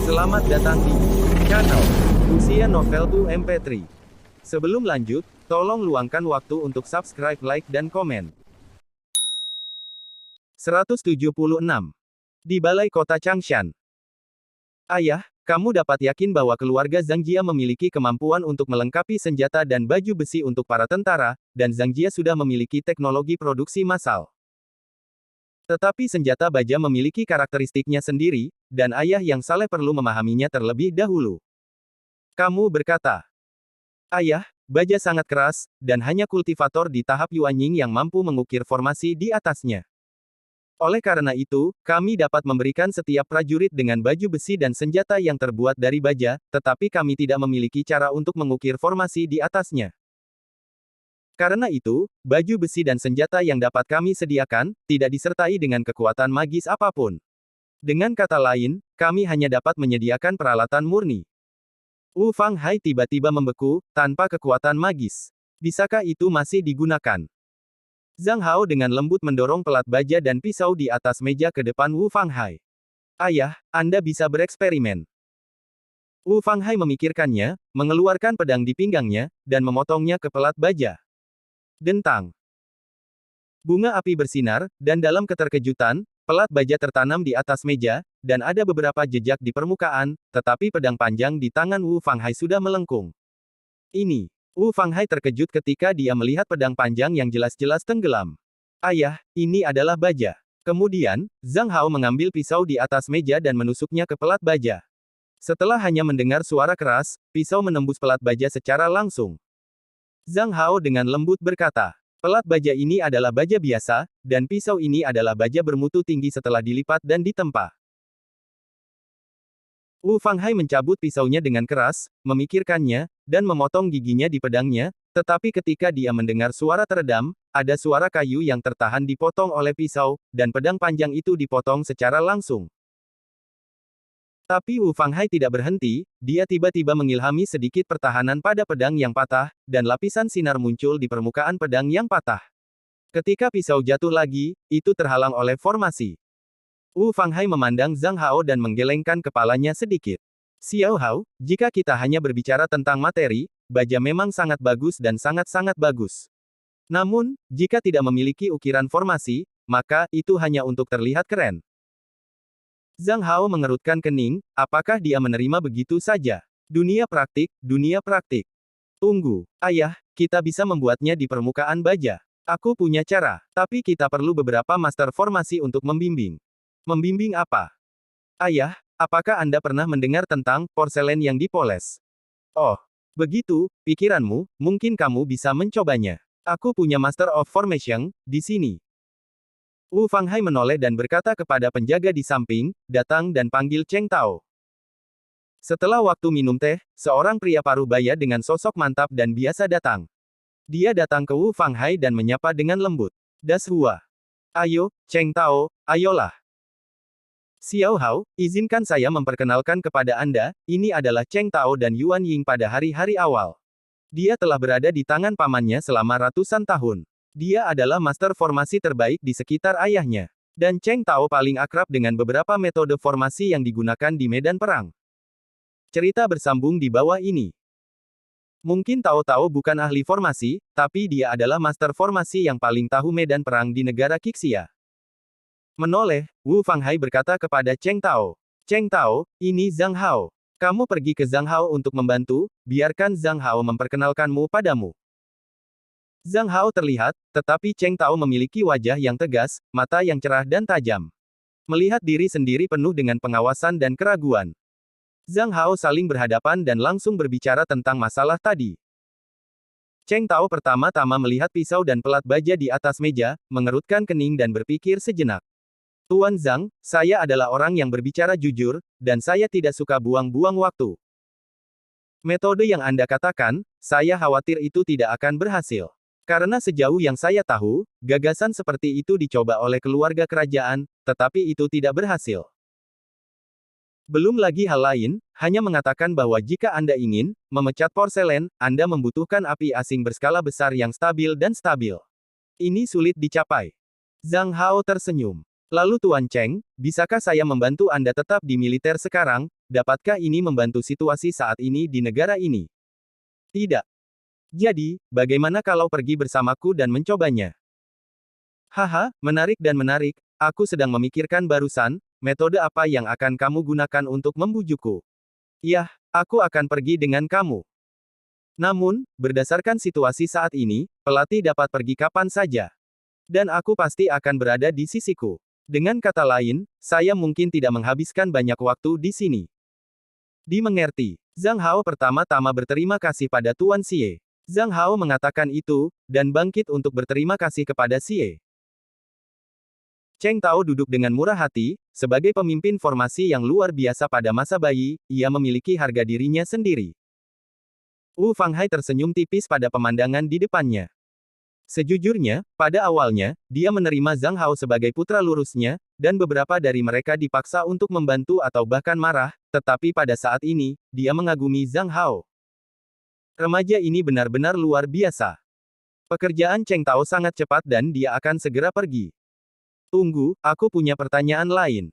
Selamat datang di channel Usia Novel 2 MP3. Sebelum lanjut, tolong luangkan waktu untuk subscribe, like, dan komen. 176. Di Balai Kota Changshan. Ayah, kamu dapat yakin bahwa keluarga Zhang Jia memiliki kemampuan untuk melengkapi senjata dan baju besi untuk para tentara, dan Zhang Jia sudah memiliki teknologi produksi massal. Tetapi senjata baja memiliki karakteristiknya sendiri, dan ayah yang saleh perlu memahaminya terlebih dahulu. Kamu berkata, ayah, baja sangat keras, dan hanya kultivator di tahap Yuanying yang mampu mengukir formasi di atasnya. Oleh karena itu, kami dapat memberikan setiap prajurit dengan baju besi dan senjata yang terbuat dari baja, tetapi kami tidak memiliki cara untuk mengukir formasi di atasnya. Karena itu, baju besi dan senjata yang dapat kami sediakan, tidak disertai dengan kekuatan magis apapun. Dengan kata lain, kami hanya dapat menyediakan peralatan murni. Wu Fanghai tiba-tiba membeku, tanpa kekuatan magis. Bisakah itu masih digunakan? Zhang Hao dengan lembut mendorong pelat baja dan pisau di atas meja ke depan Wu Fanghai. Ayah, Anda bisa bereksperimen. Wu Fanghai memikirkannya, mengeluarkan pedang di pinggangnya, dan memotongnya ke pelat baja. Dentang. Bunga api bersinar, dan dalam keterkejutan, pelat baja tertanam di atas meja, dan ada beberapa jejak di permukaan, tetapi pedang panjang di tangan Wu Fanghai sudah melengkung. Ini. Wu Fanghai terkejut ketika dia melihat pedang panjang yang jelas-jelas tenggelam. Ayah, ini adalah baja. Kemudian, Zhang Hao mengambil pisau di atas meja dan menusuknya ke pelat baja. Setelah hanya mendengar suara keras, pisau menembus pelat baja secara langsung. Zhang Hao dengan lembut berkata, pelat baja ini adalah baja biasa, dan pisau ini adalah baja bermutu tinggi setelah dilipat dan ditempa. Wu Fanghai mencabut pisaunya dengan keras, memikirkannya, dan memotong giginya di pedangnya, tetapi ketika dia mendengar suara teredam, ada suara kayu yang tertahan dipotong oleh pisau, dan pedang panjang itu dipotong secara langsung. Tapi Wu Fanghai tidak berhenti, dia tiba-tiba mengilhami sedikit pertahanan pada pedang yang patah, dan lapisan sinar muncul di permukaan pedang yang patah. Ketika pisau jatuh lagi, itu terhalang oleh formasi. Wu Fanghai memandang Zhang Hao dan menggelengkan kepalanya sedikit. Xiao Hao, jika kita hanya berbicara tentang materi, baja memang sangat bagus dan sangat-sangat bagus. Namun, jika tidak memiliki ukiran formasi, maka itu hanya untuk terlihat keren. Zhang Hao mengerutkan kening, apakah dia menerima begitu saja? Dunia praktik, dunia praktik. Tunggu, ayah, kita bisa membuatnya di permukaan baja. Aku punya cara, tapi kita perlu beberapa master formasi untuk membimbing. Membimbing apa? Ayah, apakah Anda pernah mendengar tentang porselen yang dipoles? Oh, begitu, pikiranmu, mungkin kamu bisa mencobanya. Aku punya Master of Formation di sini. Wu Fanghai menoleh dan berkata kepada penjaga di samping, datang dan panggil Cheng Tao. Setelah waktu minum teh, seorang pria paruh baya dengan sosok mantap dan biasa datang. Dia datang ke Wu Fanghai dan menyapa dengan lembut. Das Hua. Ayo, Cheng Tao, ayolah. Xiao Hao, izinkan saya memperkenalkan kepada Anda, ini adalah Cheng Tao dan Yuan Ying pada hari-hari awal. Dia telah berada di tangan pamannya selama ratusan tahun. Dia adalah master formasi terbaik di sekitar ayahnya. Dan Cheng Tao paling akrab dengan beberapa metode formasi yang digunakan di medan perang. Cerita bersambung di bawah ini. Mungkin Tao bukan ahli formasi, tapi dia adalah master formasi yang paling tahu medan perang di negara Qixia. Menoleh, Wu Fanghai berkata kepada Cheng Tao. Cheng Tao, ini Zhang Hao. Kamu pergi ke Zhang Hao untuk membantu, biarkan Zhang Hao memperkenalkanmu padamu. Zhang Hao terlihat, tetapi Cheng Tao memiliki wajah yang tegas, mata yang cerah dan tajam. Melihat diri sendiri penuh dengan pengawasan dan keraguan. Zhang Hao saling berhadapan dan langsung berbicara tentang masalah tadi. Cheng Tao pertama-tama melihat pisau dan pelat baja di atas meja, mengerutkan kening dan berpikir sejenak. Tuan Zhang, saya adalah orang yang berbicara jujur, dan saya tidak suka buang-buang waktu. Metode yang Anda katakan, saya khawatir itu tidak akan berhasil. Karena sejauh yang saya tahu, gagasan seperti itu dicoba oleh keluarga kerajaan, tetapi itu tidak berhasil. Belum lagi hal lain, hanya mengatakan bahwa jika Anda ingin memecat porselen, Anda membutuhkan api asing berskala besar yang stabil dan stabil. Ini sulit dicapai. Zhang Hao tersenyum. Lalu Tuan Cheng, bisakah saya membantu Anda tetap di militer sekarang, dapatkah ini membantu situasi saat ini di negara ini? Tidak. Jadi, bagaimana kalau pergi bersamaku dan mencobanya? Haha, menarik dan menarik. Aku sedang memikirkan barusan, metode apa yang akan kamu gunakan untuk membujukku. Yah, aku akan pergi dengan kamu. Namun, berdasarkan situasi saat ini, pelatih dapat pergi kapan saja. Dan aku pasti akan berada di sisiku. Dengan kata lain, saya mungkin tidak menghabiskan banyak waktu di sini. Dimengerti. Zhang Hao pertama-tama berterima kasih pada Tuan Xie. Zhang Hao mengatakan itu, dan bangkit untuk berterima kasih kepada Xie. Cheng Tao duduk dengan murah hati, sebagai pemimpin formasi yang luar biasa pada masa bayi, ia memiliki harga dirinya sendiri. Wu Fanghai tersenyum tipis pada pemandangan di depannya. Sejujurnya, pada awalnya, dia menerima Zhang Hao sebagai putra lurusnya, dan beberapa dari mereka dipaksa untuk membantu atau bahkan marah, tetapi pada saat ini, dia mengagumi Zhang Hao. Remaja ini benar-benar luar biasa. Pekerjaan Cheng Tao sangat cepat dan dia akan segera pergi. Tunggu, aku punya pertanyaan lain.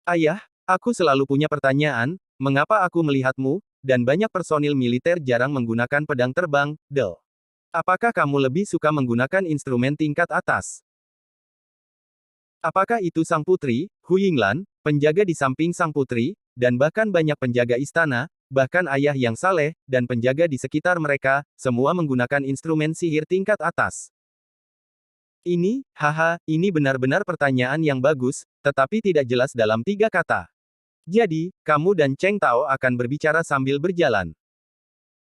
Ayah, aku selalu punya pertanyaan, mengapa aku melihatmu, dan banyak personil militer jarang menggunakan pedang terbang, Del? Apakah kamu lebih suka menggunakan instrumen tingkat atas? Apakah itu sang putri, Hu Yinglan, penjaga di samping sang putri, dan bahkan banyak penjaga istana, bahkan ayah yang saleh, dan penjaga di sekitar mereka, semua menggunakan instrumen sihir tingkat atas? Ini, haha, ini benar-benar pertanyaan yang bagus, tetapi tidak jelas dalam 3 kata. Jadi, kamu dan Cheng Tao akan berbicara sambil berjalan.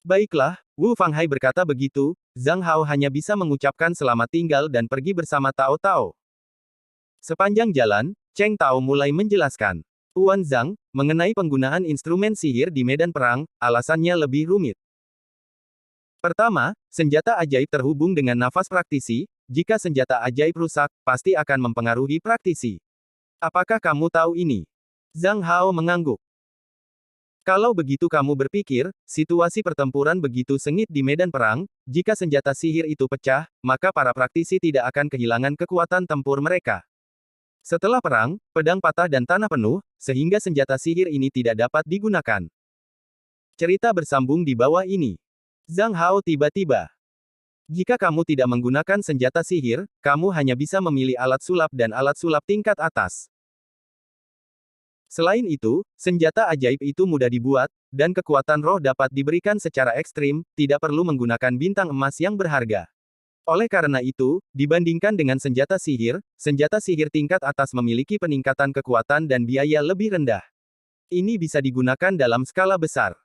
Baiklah, Wu Fanghai berkata begitu, Zhang Hao hanya bisa mengucapkan selamat tinggal dan pergi bersama Tao Tao. Sepanjang jalan, Cheng Tao mulai menjelaskan. Tuan Zhang, mengenai penggunaan instrumen sihir di medan perang, alasannya lebih rumit. Pertama, senjata ajaib terhubung dengan nafas praktisi, jika senjata ajaib rusak, pasti akan mempengaruhi praktisi. Apakah kamu tahu ini? Zhang Hao mengangguk. Kalau begitu kamu berpikir, situasi pertempuran begitu sengit di medan perang, jika senjata sihir itu pecah, maka para praktisi tidak akan kehilangan kekuatan tempur mereka. Setelah perang, pedang patah dan tanah penuh, sehingga senjata sihir ini tidak dapat digunakan. Cerita bersambung di bawah ini. Zhang Hao tiba-tiba. Jika kamu tidak menggunakan senjata sihir, kamu hanya bisa memilih alat sulap dan alat sulap tingkat atas. Selain itu, senjata ajaib itu mudah dibuat, dan kekuatan roh dapat diberikan secara ekstrim, tidak perlu menggunakan bintang emas yang berharga. Oleh karena itu, dibandingkan dengan senjata sihir tingkat atas memiliki peningkatan kekuatan dan biaya lebih rendah. Ini bisa digunakan dalam skala besar.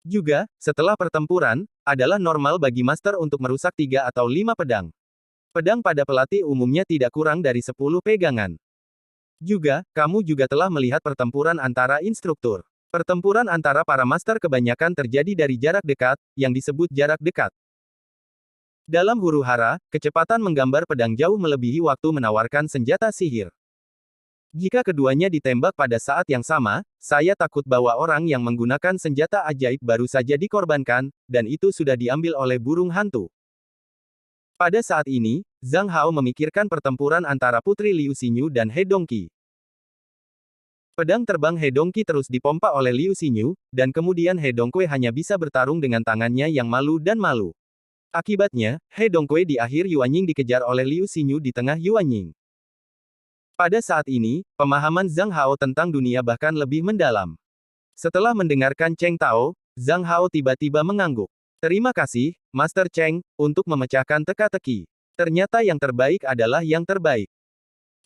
Juga, setelah pertempuran, adalah normal bagi master untuk merusak 3 atau 5 pedang. Pedang pada pelatih umumnya tidak kurang dari 10 pegangan. Juga, kamu juga telah melihat pertempuran antara instruktur. Pertempuran antara para master kebanyakan terjadi dari jarak dekat, yang disebut jarak dekat. Dalam huru-hara, kecepatan menggambar pedang jauh melebihi waktu menawarkan senjata sihir. Jika keduanya ditembak pada saat yang sama, saya takut bahwa orang yang menggunakan senjata ajaib baru saja dikorbankan, dan itu sudah diambil oleh burung hantu. Pada saat ini, Zhang Hao memikirkan pertempuran antara Putri Liu Xinyu dan He Dongqi. Pedang terbang He Dongqi terus dipompa oleh Liu Xinyu, dan kemudian He Dongqi hanya bisa bertarung dengan tangannya yang malu dan malu. Akibatnya, He Dongqi di akhir Yuanying dikejar oleh Liu Xinyu di tengah Yuanying. Pada saat ini, pemahaman Zhang Hao tentang dunia bahkan lebih mendalam. Setelah mendengarkan Cheng Tao, Zhang Hao tiba-tiba mengangguk. Terima kasih, Master Cheng, untuk memecahkan teka-teki. Ternyata yang terbaik adalah yang terbaik.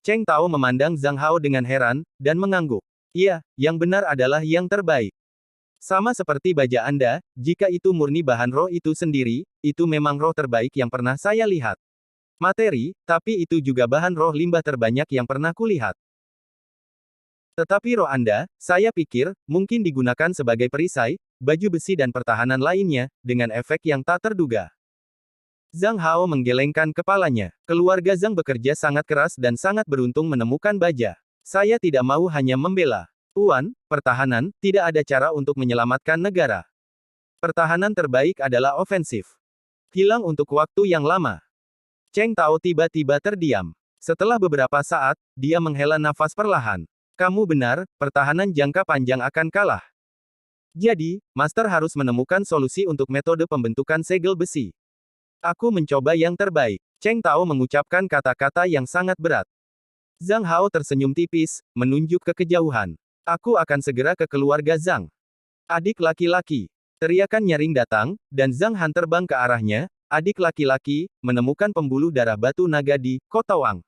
Cheng Tao memandang Zhang Hao dengan heran, dan mengangguk. Iya, yang benar adalah yang terbaik. Sama seperti baja Anda, jika itu murni bahan roh itu sendiri, itu memang roh terbaik yang pernah saya lihat. Materi, tapi itu juga bahan roh limbah terbanyak yang pernah kulihat. Tetapi roh Anda, saya pikir, mungkin digunakan sebagai perisai, baju besi dan pertahanan lainnya, dengan efek yang tak terduga. Zhang Hao menggelengkan kepalanya. Keluarga Zhang bekerja sangat keras dan sangat beruntung menemukan baja. Saya tidak mau hanya membela. Tuan, pertahanan, tidak ada cara untuk menyelamatkan negara. Pertahanan terbaik adalah ofensif. Hilang untuk waktu yang lama. Cheng Tao tiba-tiba terdiam. Setelah beberapa saat, dia menghela nafas perlahan. Kamu benar, pertahanan jangka panjang akan kalah. Jadi, Master harus menemukan solusi untuk metode pembentukan segel besi. Aku mencoba yang terbaik. Cheng Tao mengucapkan kata-kata yang sangat berat. Zhang Hao tersenyum tipis, menunjuk ke kejauhan. Aku akan segera ke keluarga Zhang. Adik laki-laki. Teriakan nyaring datang, dan Zhang Han terbang ke arahnya. Adik laki-laki, menemukan pembuluh darah batu naga di Kota Wang.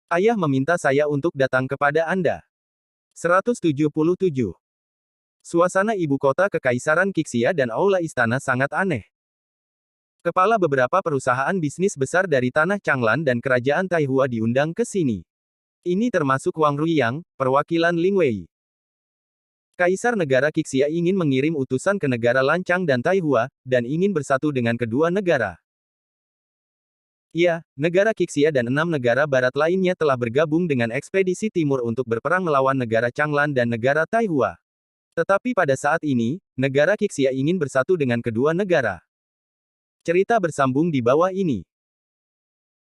Ayah meminta saya untuk datang kepada Anda. 177. Suasana ibu kota Kekaisaran Qixia dan aula istana sangat aneh. Kepala beberapa perusahaan bisnis besar dari tanah Changlan dan kerajaan Taihua diundang ke sini. Ini termasuk Wang Ruiyang, perwakilan Ling Wei. Kaisar negara Qixia ingin mengirim utusan ke negara Lancang dan Taihua, dan ingin bersatu dengan kedua negara. Ya, negara Qixia dan 6 negara barat lainnya telah bergabung dengan ekspedisi timur untuk berperang melawan negara Changlan dan negara Taihua. Tetapi pada saat ini, negara Qixia ingin bersatu dengan kedua negara. Cerita bersambung di bawah ini.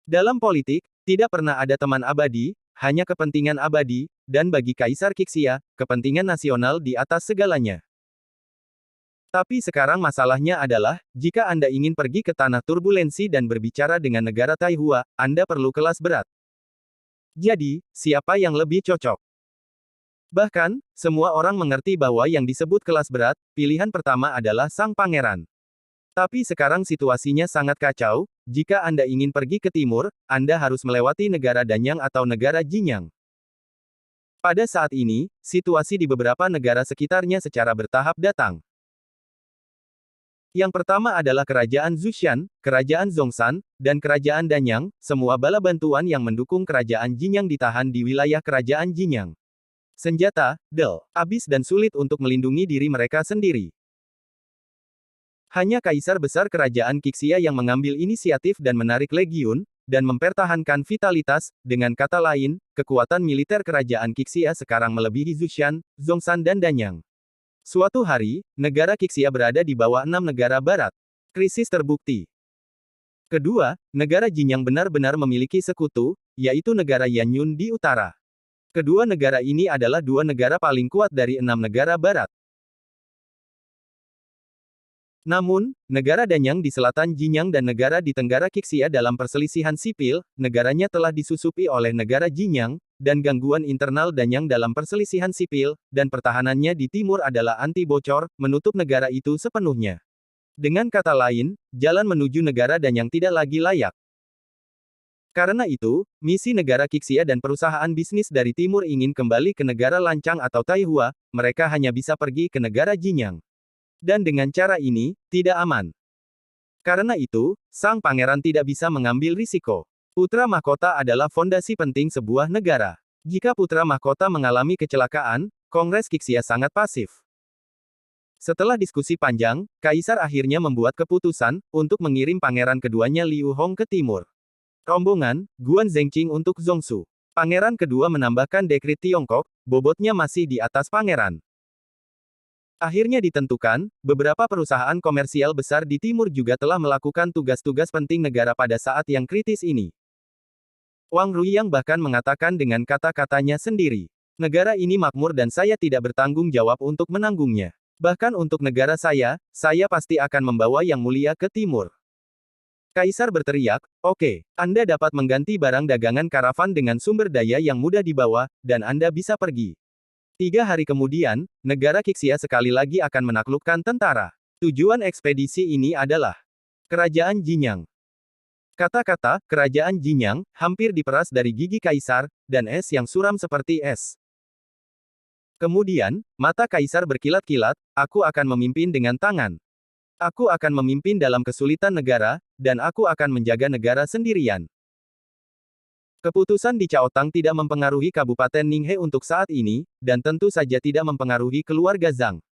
Dalam politik, tidak pernah ada teman abadi, hanya kepentingan abadi, dan bagi Kaisar Qixia, kepentingan nasional di atas segalanya. Tapi sekarang masalahnya adalah, jika Anda ingin pergi ke tanah turbulensi dan berbicara dengan negara Taihua, Anda perlu kelas berat. Jadi, siapa yang lebih cocok? Bahkan, semua orang mengerti bahwa yang disebut kelas berat, pilihan pertama adalah Sang Pangeran. Tapi sekarang situasinya sangat kacau, jika Anda ingin pergi ke timur, Anda harus melewati negara Danyang atau negara Jinyang. Pada saat ini, situasi di beberapa negara sekitarnya secara bertahap datang. Yang pertama adalah Kerajaan Zhoushan, Kerajaan Zhongshan, dan Kerajaan Danyang, semua bala bantuan yang mendukung Kerajaan Jinyang ditahan di wilayah Kerajaan Jinyang. Senjata, habis dan sulit untuk melindungi diri mereka sendiri. Hanya Kaisar Besar Kerajaan Qixia yang mengambil inisiatif dan menarik legiun, dan mempertahankan vitalitas, dengan kata lain, kekuatan militer Kerajaan Qixia sekarang melebihi Zhoushan, Zhongshan dan Danyang. Suatu hari, negara Qixia berada di bawah 6 negara barat. Krisis terbukti. Kedua, negara Jinyang benar-benar memiliki sekutu, yaitu negara Yanyun di utara. Kedua negara ini adalah dua negara paling kuat dari 6 negara barat. Namun, negara Danyang di selatan Jinyang dan negara di tenggara Qixia dalam perselisihan sipil, negaranya telah disusupi oleh negara Jinyang, dan gangguan internal Danyang dalam perselisihan sipil, dan pertahanannya di timur adalah anti-bocor, menutup negara itu sepenuhnya. Dengan kata lain, jalan menuju negara Danyang tidak lagi layak. Karena itu, misi negara Qixia dan perusahaan bisnis dari timur ingin kembali ke negara Lancang atau Taihua, mereka hanya bisa pergi ke negara Jinyang. Dan dengan cara ini, tidak aman. Karena itu, Sang Pangeran tidak bisa mengambil risiko. Putra mahkota adalah fondasi penting sebuah negara. Jika putra mahkota mengalami kecelakaan, Kongres Qixia sangat pasif. Setelah diskusi panjang, Kaisar akhirnya membuat keputusan, untuk mengirim pangeran keduanya Liu Hong ke timur. Rombongan, Guan Zhengqing untuk Zhongshu. Pangeran kedua menambahkan dekrit Tiongkok, bobotnya masih di atas pangeran. Akhirnya ditentukan, beberapa perusahaan komersial besar di timur juga telah melakukan tugas-tugas penting negara pada saat yang kritis ini. Wang Ruiyang bahkan mengatakan dengan kata-katanya sendiri, negara ini makmur dan saya tidak bertanggung jawab untuk menanggungnya. Bahkan untuk negara saya pasti akan membawa yang mulia ke timur. Kaisar berteriak, oke, Anda dapat mengganti barang dagangan karavan dengan sumber daya yang mudah dibawa, dan Anda bisa pergi. 3 hari kemudian, negara Qixia sekali lagi akan menaklukkan tentara. Tujuan ekspedisi ini adalah Kerajaan Jinyang. Kata-kata, Kerajaan Jinyang, hampir diperas dari gigi Kaisar, dan es yang suram seperti es. Kemudian, mata Kaisar berkilat-kilat, aku akan memimpin dengan tangan. Aku akan memimpin dalam kesulitan negara, dan aku akan menjaga negara sendirian. Keputusan di Chaotang tidak mempengaruhi Kabupaten Ninghe untuk saat ini, dan tentu saja tidak mempengaruhi keluarga Zhang.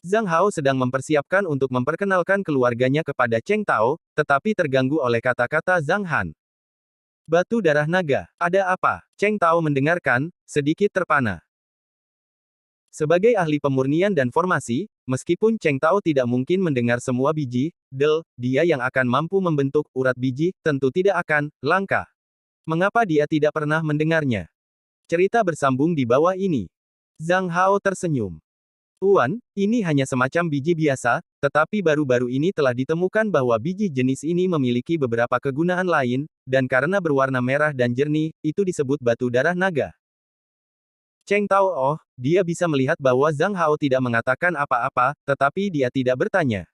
Zhang Hao sedang mempersiapkan untuk memperkenalkan keluarganya kepada Cheng Tao, tetapi terganggu oleh kata-kata Zhang Han. Batu darah naga, ada apa? Cheng Tao mendengarkan, sedikit terpana. Sebagai ahli pemurnian dan formasi, meskipun Cheng Tao tidak mungkin mendengar semua biji, dia yang akan mampu membentuk urat biji, tentu tidak akan langka. Mengapa dia tidak pernah mendengarnya? Cerita bersambung di bawah ini. Zhang Hao tersenyum. Tuan, ini hanya semacam biji biasa, tetapi baru-baru ini telah ditemukan bahwa biji jenis ini memiliki beberapa kegunaan lain, dan karena berwarna merah dan jernih, itu disebut batu darah naga. Cheng Tao, oh, dia bisa melihat bahwa Zhang Hao tidak mengatakan apa-apa, tetapi dia tidak bertanya.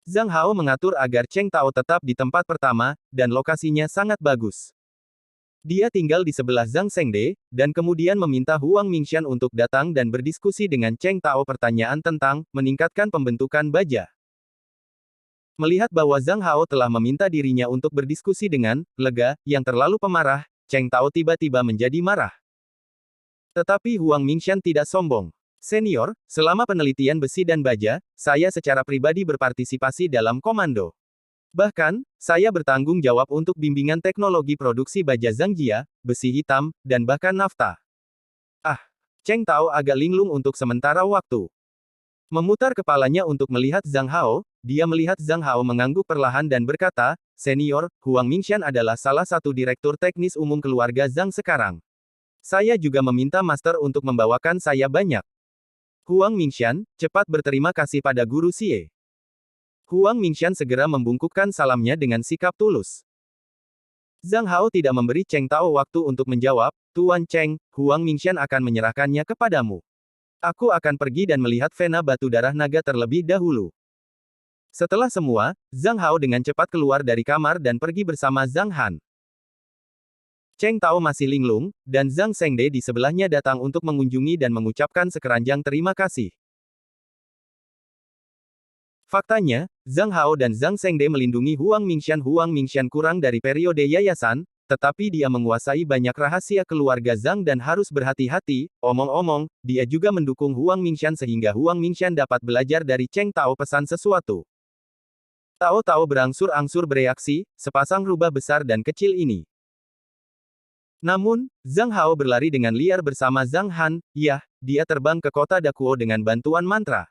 Zhang Hao mengatur agar Cheng Tao tetap di tempat pertama, dan lokasinya sangat bagus. Dia tinggal di sebelah Zhang Zhengde, dan kemudian meminta Huang Mingxian untuk datang dan berdiskusi dengan Cheng Tao pertanyaan tentang meningkatkan pembentukan baja. Melihat bahwa Zhang Hao telah meminta dirinya untuk berdiskusi dengan lega, yang terlalu pemarah, Cheng Tao tiba-tiba menjadi marah. Tetapi Huang Mingxian tidak sombong. Senior, selama penelitian besi dan baja, saya secara pribadi berpartisipasi dalam komando. Bahkan, saya bertanggung jawab untuk bimbingan teknologi produksi baja Zangjia, besi hitam, dan bahkan nafta. Ah, Cheng Tao agak linglung untuk sementara waktu. Memutar kepalanya untuk melihat Zhang Hao, dia melihat Zhang Hao mengangguk perlahan dan berkata, Senior, Huang Mingxian adalah salah satu direktur teknis umum keluarga Zhang sekarang. Saya juga meminta master untuk membawakan saya banyak. Huang Mingxian, cepat berterima kasih pada Guru Xie. Huang Mingxian segera membungkukkan salamnya dengan sikap tulus. Zhang Hao tidak memberi Cheng Tao waktu untuk menjawab, Tuan Cheng, Huang Mingxian akan menyerahkannya kepadamu. Aku akan pergi dan melihat vena batu darah naga terlebih dahulu. Setelah semua, Zhang Hao dengan cepat keluar dari kamar dan pergi bersama Zhang Han. Cheng Tao masih linglung, dan Zhang Zhengde di sebelahnya datang untuk mengunjungi dan mengucapkan sekeranjang terima kasih. Faktanya, Zhang Hao dan Zhang Zhengde melindungi Huang Mingxian. Huang Mingxian kurang dari periode yayasan, tetapi dia menguasai banyak rahasia keluarga Zhang dan harus berhati-hati. Omong-omong, dia juga mendukung Huang Mingxian sehingga Huang Mingxian dapat belajar dari Cheng Tao pesan sesuatu. Tao berangsur-angsur bereaksi, sepasang rubah besar dan kecil ini. Namun, Zhang Hao berlari dengan liar bersama Zhang Han, dia terbang ke kota Dakuo dengan bantuan mantra.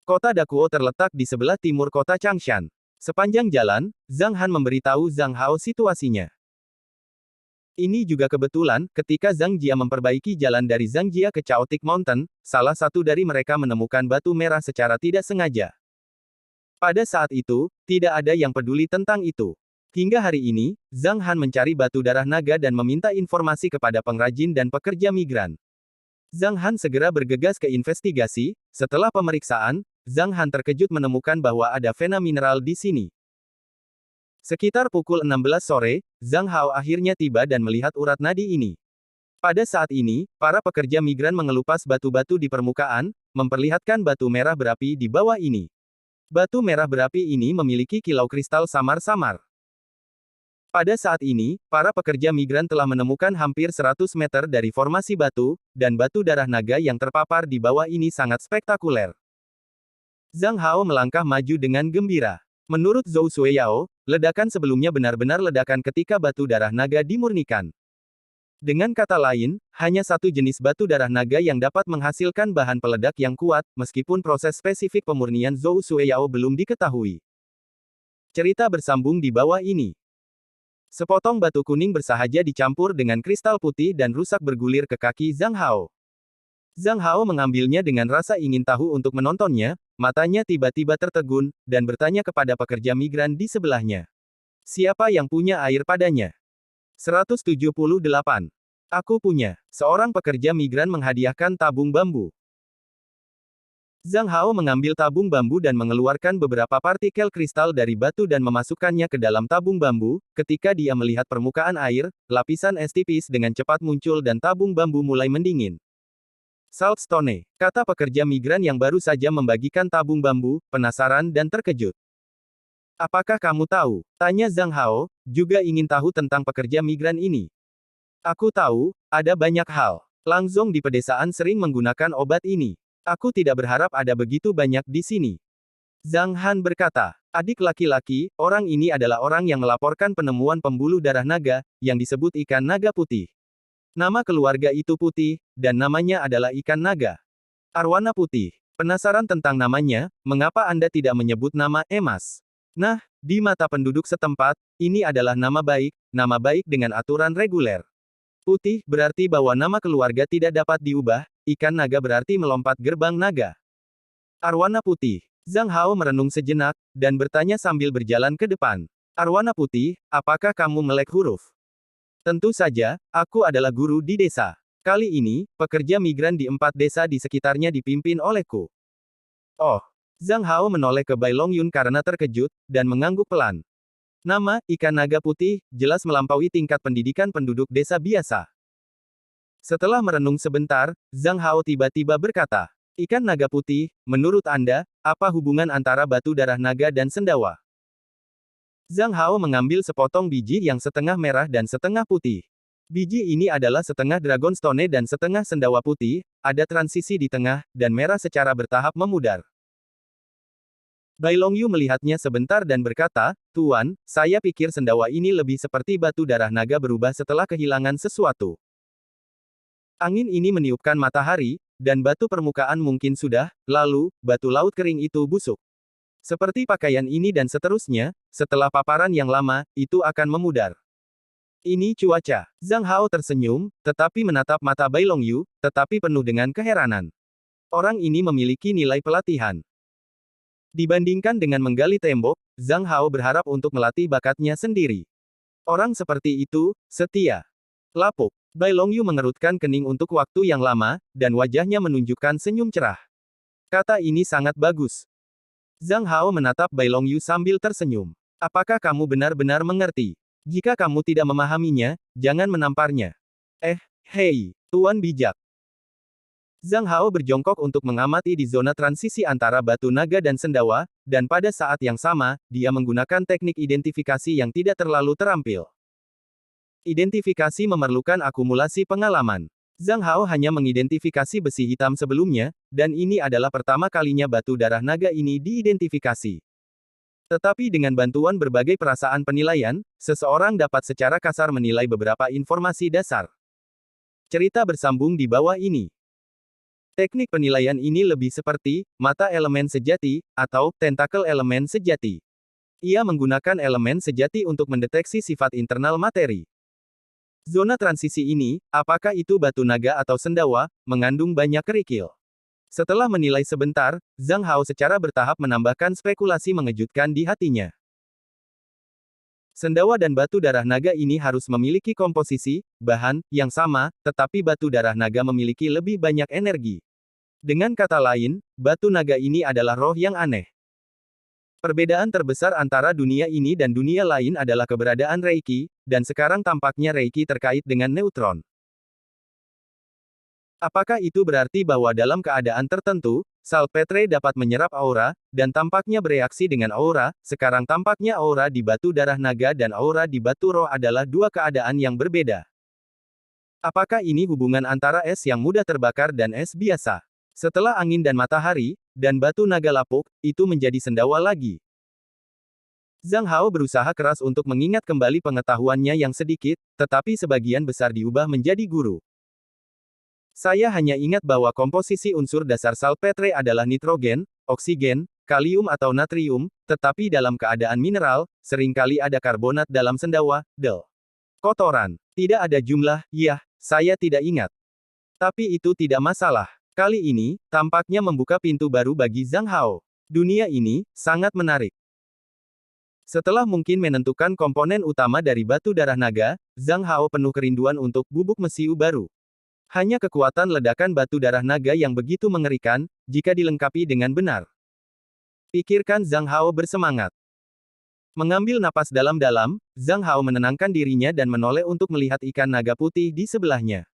Kota Dakuo terletak di sebelah timur kota Changshan. Sepanjang jalan, Zhang Han memberitahu Zhang Hao situasinya. Ini juga kebetulan, ketika Zhang Jia memperbaiki jalan dari Zangjia ke Chaotic Mountain, salah satu dari mereka menemukan batu merah secara tidak sengaja. Pada saat itu, tidak ada yang peduli tentang itu. Hingga hari ini, Zhang Han mencari batu darah naga dan meminta informasi kepada pengrajin dan pekerja migran. Zhang Han segera bergegas ke investigasi. Setelah pemeriksaan, Zhang Han terkejut menemukan bahwa ada vena mineral di sini. Sekitar pukul 16 sore, Zhang Hao akhirnya tiba dan melihat urat nadi ini. Pada saat ini, para pekerja migran mengelupas batu-batu di permukaan, memperlihatkan batu merah berapi di bawah ini. Batu merah berapi ini memiliki kilau kristal samar-samar. Pada saat ini, para pekerja migran telah menemukan hampir 100 meter dari formasi batu, dan batu darah naga yang terpapar di bawah ini sangat spektakuler. Zhang Hao melangkah maju dengan gembira. Menurut Zhou Suiyao, ledakan sebelumnya benar-benar ledakan ketika batu darah naga dimurnikan. Dengan kata lain, hanya satu jenis batu darah naga yang dapat menghasilkan bahan peledak yang kuat, meskipun proses spesifik pemurnian Zhou Suiyao belum diketahui. Cerita bersambung di bawah ini. Sepotong batu kuning bersahaja dicampur dengan kristal putih dan rusak bergulir ke kaki Zhang Hao. Zhang Hao mengambilnya dengan rasa ingin tahu untuk menontonnya, matanya tiba-tiba tertegun, dan bertanya kepada pekerja migran di sebelahnya. Siapa yang punya air padanya? 178. Aku punya. Seorang pekerja migran menghadiahkan tabung bambu. Zhang Hao mengambil tabung bambu dan mengeluarkan beberapa partikel kristal dari batu dan memasukkannya ke dalam tabung bambu. Ketika dia melihat permukaan air, lapisan es tipis dengan cepat muncul dan tabung bambu mulai mendingin. Saltstone, kata pekerja migran yang baru saja membagikan tabung bambu, penasaran dan terkejut. Apakah kamu tahu? Tanya Zhang Hao, juga ingin tahu tentang pekerja migran ini. Aku tahu, ada banyak hal. Langzong di pedesaan sering menggunakan obat ini. Aku tidak berharap ada begitu banyak di sini. Zhang Han berkata, adik laki-laki, orang ini adalah orang yang melaporkan penemuan pembuluh darah naga, yang disebut ikan naga putih. Nama keluarga itu putih, dan namanya adalah ikan naga. Arwana putih. Penasaran tentang namanya, mengapa Anda tidak menyebut nama emas? Nah, di mata penduduk setempat, ini adalah nama baik dengan aturan reguler. Putih berarti bahwa nama keluarga tidak dapat diubah, ikan naga berarti melompat gerbang naga. Arwana putih. Zhang Hao merenung sejenak, dan bertanya sambil berjalan ke depan. Arwana putih, apakah kamu melek huruf? Tentu saja, aku adalah guru di desa. Kali ini, pekerja migran di 4 desa di sekitarnya dipimpin olehku. Oh. Zhang Hao menoleh ke Bai Longyun karena terkejut, dan mengangguk pelan. Nama, ikan naga putih, jelas melampaui tingkat pendidikan penduduk desa biasa. Setelah merenung sebentar, Zhang Hao tiba-tiba berkata, ikan naga putih, menurut Anda, apa hubungan antara batu darah naga dan sendawa? Zhang Hao mengambil sepotong biji yang setengah merah dan setengah putih. Biji ini adalah setengah Dragonstone dan setengah sendawa putih, ada transisi di tengah, dan merah secara bertahap memudar. Bai Longyu melihatnya sebentar dan berkata, Tuan, saya pikir sendawa ini lebih seperti batu darah naga berubah setelah kehilangan sesuatu. Angin ini meniupkan matahari, dan batu permukaan mungkin sudah, lalu, batu laut kering itu busuk. Seperti pakaian ini dan seterusnya, setelah paparan yang lama, itu akan memudar. Ini cuaca. Zhang Hao tersenyum, tetapi menatap mata Bai Longyu, tetapi penuh dengan keheranan. Orang ini memiliki nilai pelatihan. Dibandingkan dengan menggali tembok, Zhang Hao berharap untuk melatih bakatnya sendiri. Orang seperti itu, setia. Lapuk. Bai Longyu mengerutkan kening untuk waktu yang lama, dan wajahnya menunjukkan senyum cerah. Kata ini sangat bagus. Zhang Hao menatap Bai Longyu sambil tersenyum. Apakah kamu benar-benar mengerti? Jika kamu tidak memahaminya, jangan menamparnya. Hei, Tuan bijak. Zhang Hao berjongkok untuk mengamati di zona transisi antara batu naga dan sendawa, dan pada saat yang sama, dia menggunakan teknik identifikasi yang tidak terlalu terampil. Identifikasi memerlukan akumulasi pengalaman. Zhang Hao hanya mengidentifikasi besi hitam sebelumnya, dan ini adalah pertama kalinya batu darah naga ini diidentifikasi. Tetapi dengan bantuan berbagai perasaan penilaian, seseorang dapat secara kasar menilai beberapa informasi dasar. Cerita bersambung di bawah ini. Teknik penilaian ini lebih seperti mata elemen sejati atau tentakel elemen sejati. Ia menggunakan elemen sejati untuk mendeteksi sifat internal materi. Zona transisi ini, apakah itu batu naga atau sendawa, mengandung banyak kerikil. Setelah menilai sebentar, Zhang Hao secara bertahap menambahkan spekulasi mengejutkan di hatinya. Sendawa dan batu darah naga ini harus memiliki komposisi, bahan, yang sama, tetapi batu darah naga memiliki lebih banyak energi. Dengan kata lain, batu naga ini adalah roh yang aneh. Perbedaan terbesar antara dunia ini dan dunia lain adalah keberadaan Reiki, dan sekarang tampaknya Reiki terkait dengan neutron. Apakah itu berarti bahwa dalam keadaan tertentu, salpetre dapat menyerap aura, dan tampaknya bereaksi dengan aura? Sekarang tampaknya aura di batu darah naga dan aura di batu roh adalah dua keadaan yang berbeda. Apakah ini hubungan antara es yang mudah terbakar dan es biasa? Setelah angin dan matahari, dan batu naga lapuk, itu menjadi sendawa lagi. Zhang Hao berusaha keras untuk mengingat kembali pengetahuannya yang sedikit, tetapi sebagian besar diubah menjadi guru. Saya hanya ingat bahwa komposisi unsur dasar salpetre adalah nitrogen, oksigen, kalium atau natrium, tetapi dalam keadaan mineral, seringkali ada karbonat dalam sendawa, kotoran. Tidak ada jumlah, saya tidak ingat. Tapi itu tidak masalah. Kali ini, tampaknya membuka pintu baru bagi Zhang Hao. Dunia ini, sangat menarik. Setelah mungkin menentukan komponen utama dari batu darah naga, Zhang Hao penuh kerinduan untuk bubuk mesiu baru. Hanya kekuatan ledakan batu darah naga yang begitu mengerikan, jika dilengkapi dengan benar. Pikirkan Zhang Hao bersemangat. Mengambil napas dalam-dalam, Zhang Hao menenangkan dirinya dan menoleh untuk melihat ikan naga putih di sebelahnya.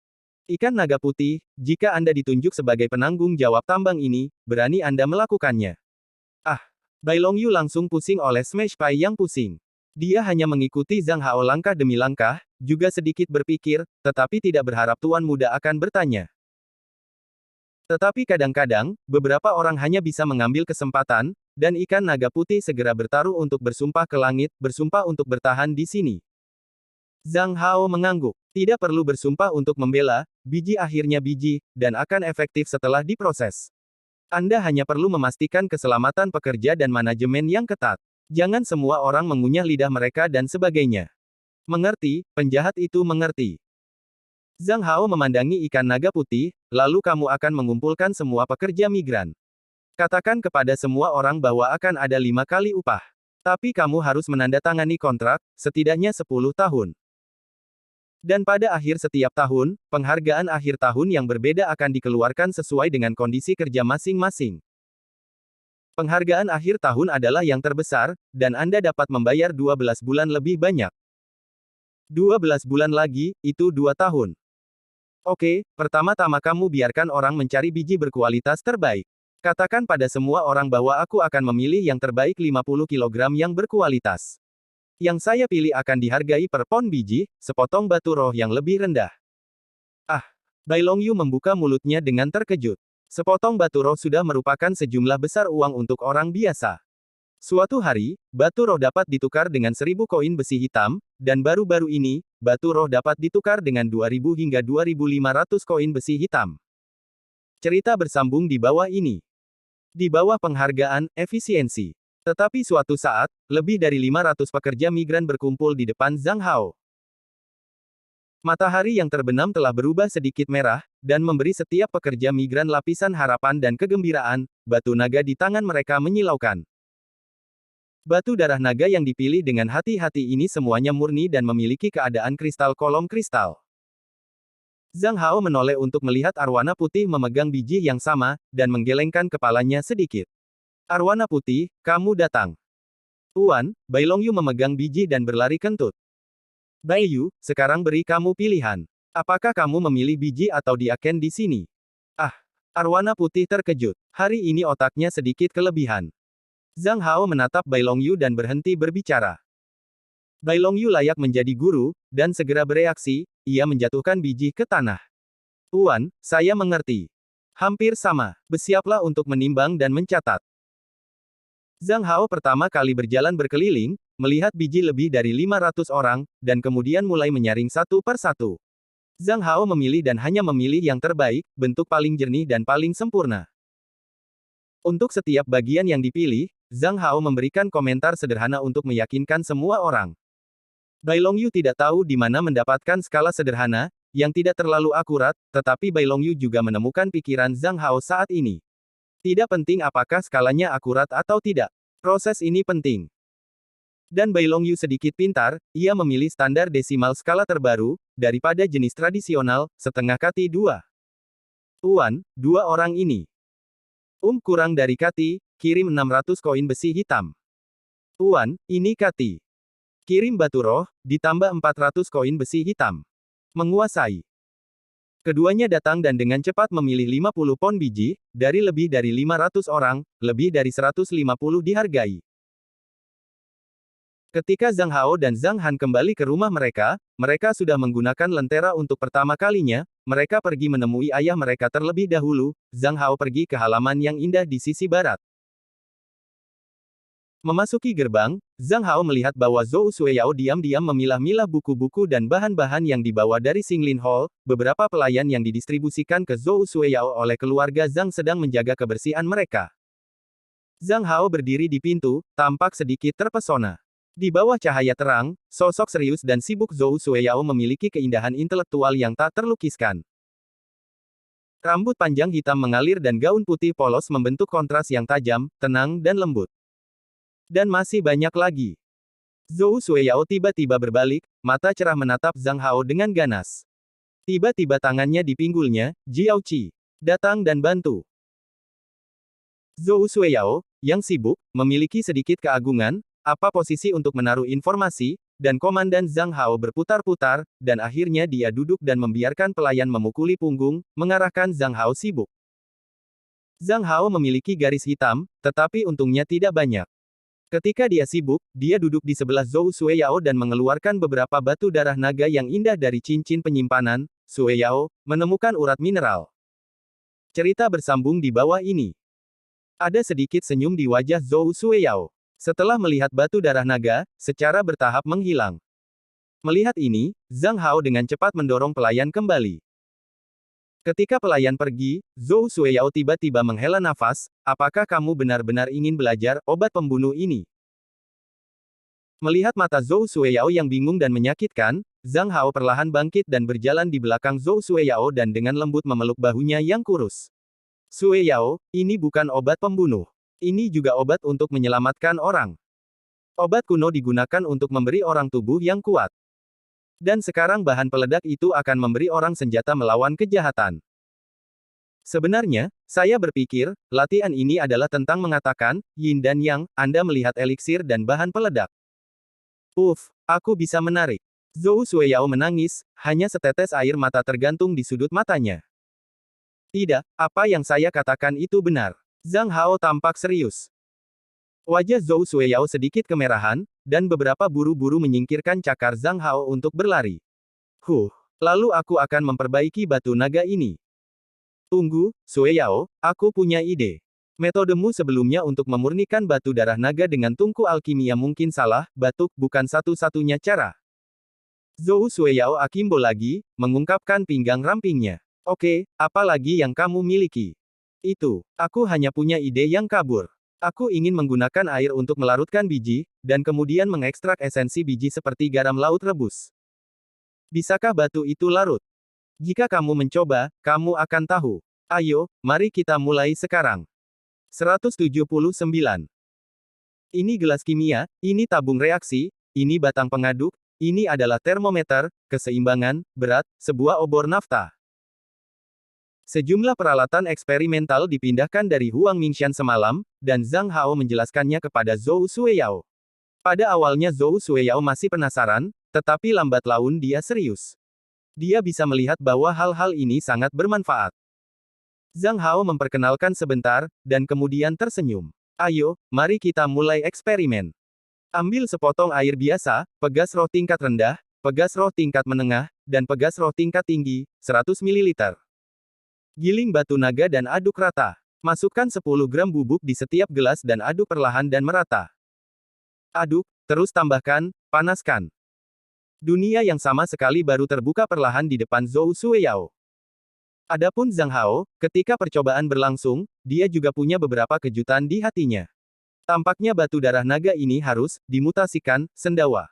Ikan naga putih, jika Anda ditunjuk sebagai penanggung jawab tambang ini, berani Anda melakukannya. Bai Longyu langsung pusing oleh Smash Pai yang pusing. Dia hanya mengikuti Zhang Hao langkah demi langkah, juga sedikit berpikir, tetapi tidak berharap tuan muda akan bertanya. Tetapi kadang-kadang, beberapa orang hanya bisa mengambil kesempatan, dan ikan naga putih segera bertaruh untuk bersumpah ke langit, bersumpah untuk bertahan di sini. Zhang Hao mengangguk. Tidak perlu bersumpah untuk membela, biji akhirnya biji, dan akan efektif setelah diproses. Anda hanya perlu memastikan keselamatan pekerja dan manajemen yang ketat. Jangan semua orang mengunyah lidah mereka dan sebagainya. Mengerti, penjahat itu mengerti. Zhang Hao memandangi ikan naga putih, lalu kamu akan mengumpulkan semua pekerja migran. Katakan kepada semua orang bahwa akan ada 5 kali upah. Tapi kamu harus menandatangani kontrak, setidaknya 10 tahun. Dan pada akhir setiap tahun, penghargaan akhir tahun yang berbeda akan dikeluarkan sesuai dengan kondisi kerja masing-masing. Penghargaan akhir tahun adalah yang terbesar, dan Anda dapat membayar 12 bulan lebih banyak. 12 bulan lagi, itu 2 tahun. Oke, pertama-tama kamu biarkan orang mencari biji berkualitas terbaik. Katakan pada semua orang bahwa aku akan memilih yang terbaik 50 kg yang berkualitas. Yang saya pilih akan dihargai per pon biji, sepotong batu roh yang lebih rendah. Ah, Bai Longyu membuka mulutnya dengan terkejut. Sepotong batu roh sudah merupakan sejumlah besar uang untuk orang biasa. Suatu hari, batu roh dapat ditukar dengan 1000 koin besi hitam, dan baru-baru ini, batu roh dapat ditukar dengan 2000 hingga 2500 koin besi hitam. Cerita bersambung di bawah ini. Di bawah penghargaan, efisiensi. Tetapi suatu saat, lebih dari 500 pekerja migran berkumpul di depan Zhang Hao. Matahari yang terbenam telah berubah sedikit merah, dan memberi setiap pekerja migran lapisan harapan dan kegembiraan. Batu naga di tangan mereka menyilaukan. Batu darah naga yang dipilih dengan hati-hati ini semuanya murni dan memiliki keadaan kristal kolom kristal. Zhang Hao menoleh untuk melihat arwana putih memegang biji yang sama, dan menggelengkan kepalanya sedikit. Arwana putih, kamu datang. Tuan, Bai Longyu memegang biji dan berlari kentut. Bai Yu, sekarang beri kamu pilihan. Apakah kamu memilih biji atau diaken di sini? Ah, arwana putih terkejut. Hari ini otaknya sedikit kelebihan. Zhang Hao menatap Bai Longyu dan berhenti berbicara. Bai Longyu layak menjadi guru, dan segera bereaksi, ia menjatuhkan biji ke tanah. Tuan, saya mengerti. Hampir sama, bersiaplah untuk menimbang dan mencatat. Zhang Hao pertama kali berjalan berkeliling, melihat biji lebih dari 500 orang, dan kemudian mulai menyaring satu per satu. Zhang Hao memilih dan hanya memilih yang terbaik, bentuk paling jernih dan paling sempurna. Untuk setiap bagian yang dipilih, Zhang Hao memberikan komentar sederhana untuk meyakinkan semua orang. Bai Longyu tidak tahu di mana mendapatkan skala sederhana, yang tidak terlalu akurat, tetapi Bai Longyu juga menemukan pikiran Zhang Hao saat ini. Tidak penting apakah skalanya akurat atau tidak. Proses ini penting. Dan Bai Longyu sedikit pintar, ia memilih standar desimal skala terbaru, daripada jenis tradisional, setengah kati 2. Tuan, 2 orang ini. Kurang dari kati, kirim 600 koin besi hitam. Tuan, ini kati. Kirim batu roh, ditambah 400 koin besi hitam. Menguasai. Keduanya datang dan dengan cepat memilih 50 pon biji, dari lebih dari 500 orang, lebih dari 150 dihargai. Ketika Zhang Hao dan Zhang Han kembali ke rumah mereka sudah menggunakan lentera untuk pertama kalinya, mereka pergi menemui ayah mereka terlebih dahulu. Zhang Hao pergi ke halaman yang indah di sisi barat. Memasuki gerbang, Zhang Hao melihat bahwa Zhou Xueyao diam-diam memilah-milah buku-buku dan bahan-bahan yang dibawa dari Xinglin Hall. Beberapa pelayan yang didistribusikan ke Zhou Xueyao oleh keluarga Zhang sedang menjaga kebersihan mereka. Zhang Hao berdiri di pintu, tampak sedikit terpesona. Di bawah cahaya terang, sosok serius dan sibuk Zhou Xueyao memiliki keindahan intelektual yang tak terlukiskan. Rambut panjang hitam mengalir dan gaun putih polos membentuk kontras yang tajam, tenang dan lembut. Dan masih banyak lagi. Zhou Xueyao tiba-tiba berbalik, mata cerah menatap Zhang Hao dengan ganas. Tiba-tiba tangannya di pinggulnya, Jiao Qi. Datang dan bantu. Zhou Xueyao, yang sibuk, memiliki sedikit keagungan, apa posisi untuk menaruh informasi, dan Komandan Zhang Hao berputar-putar, dan akhirnya dia duduk dan membiarkan pelayan memukuli punggung, mengarahkan Zhang Hao sibuk. Zhang Hao memiliki garis hitam, tetapi untungnya tidak banyak. Ketika dia sibuk, dia duduk di sebelah Zhou Xueyao dan mengeluarkan beberapa batu darah naga yang indah dari cincin penyimpanan. Xueyao menemukan urat mineral. Cerita bersambung di bawah ini. Ada sedikit senyum di wajah Zhou Xueyao. Setelah melihat batu darah naga, secara bertahap menghilang. Melihat ini, Zhang Hao dengan cepat mendorong pelayan kembali. Ketika pelayan pergi, Zhou Xueyao tiba-tiba menghela nafas. Apakah kamu benar-benar ingin belajar obat pembunuh ini? Melihat mata Zhou Xueyao yang bingung dan menyakitkan, Zhang Hao perlahan bangkit dan berjalan di belakang Zhou Xueyao dan dengan lembut memeluk bahunya yang kurus. Xueyao, ini bukan obat pembunuh. Ini juga obat untuk menyelamatkan orang. Obat kuno digunakan untuk memberi orang tubuh yang kuat. Dan sekarang bahan peledak itu akan memberi orang senjata melawan kejahatan. Sebenarnya, saya berpikir, latihan ini adalah tentang mengatakan, yin dan yang, Anda melihat eliksir dan bahan peledak. Aku bisa menarik. Zhou Xueyao menangis, hanya setetes air mata tergantung di sudut matanya. Tidak, apa yang saya katakan itu benar. Zhang Hao tampak serius. Wajah Zhou Xueyao sedikit kemerahan, dan beberapa buru-buru menyingkirkan cakar Zhang Hao untuk berlari. Lalu aku akan memperbaiki batu naga ini. Tunggu, Xueyao, aku punya ide. Metodemu sebelumnya untuk memurnikan batu darah naga dengan tungku alkimia mungkin salah, batuk bukan satu-satunya cara. Zhou Xueyao akimbo lagi, mengungkapkan pinggang rampingnya. Oke, apa lagi yang kamu miliki? Itu, aku hanya punya ide yang kabur. Aku ingin menggunakan air untuk melarutkan biji, dan kemudian mengekstrak esensi biji seperti garam laut rebus. Bisakah batu itu larut? Jika kamu mencoba, kamu akan tahu. Ayo, mari kita mulai sekarang. 179. Ini gelas kimia, ini tabung reaksi, ini batang pengaduk, ini adalah termometer, keseimbangan, berat, sebuah obor nafta. Sejumlah peralatan eksperimental dipindahkan dari Huang Mingshan semalam, dan Zhang Hao menjelaskannya kepada Zhou Xueyao. Pada awalnya Zhou Xueyao masih penasaran, tetapi lambat laun dia serius. Dia bisa melihat bahwa hal-hal ini sangat bermanfaat. Zhang Hao memperkenalkan sebentar, dan kemudian tersenyum. Ayo, mari kita mulai eksperimen. Ambil sepotong air biasa, pegas roh tingkat rendah, pegas roh tingkat menengah, dan pegas roh tingkat tinggi, 100 ml. Giling batu naga dan aduk rata. Masukkan 10 gram bubuk di setiap gelas dan aduk perlahan dan merata. Aduk, terus tambahkan, panaskan. Dunia yang sama sekali baru terbuka perlahan di depan Zhou Xueyao. Adapun Zhang Hao, ketika percobaan berlangsung, dia juga punya beberapa kejutan di hatinya. Tampaknya batu darah naga ini harus dimutasikan, sendawa.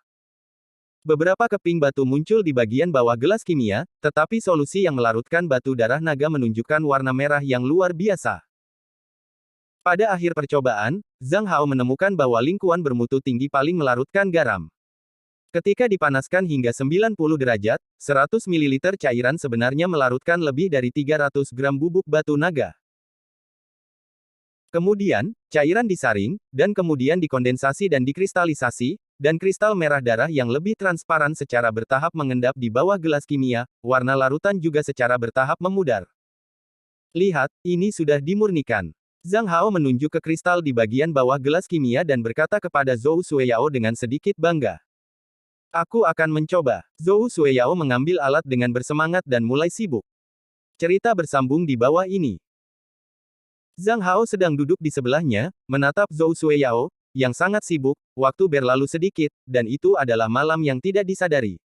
Beberapa keping batu muncul di bagian bawah gelas kimia, tetapi solusi yang melarutkan batu darah naga menunjukkan warna merah yang luar biasa. Pada akhir percobaan, Zhang Hao menemukan bahwa lingkuan bermutu tinggi paling melarutkan garam. Ketika dipanaskan hingga 90 derajat, 100 ml cairan sebenarnya melarutkan lebih dari 300 gram bubuk batu naga. Kemudian, cairan disaring, dan kemudian dikondensasi dan dikristalisasi, dan kristal merah darah yang lebih transparan secara bertahap mengendap di bawah gelas kimia, warna larutan juga secara bertahap memudar. Lihat, ini sudah dimurnikan. Zhang Hao menunjuk ke kristal di bagian bawah gelas kimia dan berkata kepada Zhou Xueyao dengan sedikit bangga. Aku akan mencoba. Zhou Xueyao mengambil alat dengan bersemangat dan mulai sibuk. Cerita bersambung di bawah ini. Zhang Hao sedang duduk di sebelahnya, menatap Zhou Xueyao, yang sangat sibuk, waktu berlalu sedikit, dan itu adalah malam yang tidak disadari.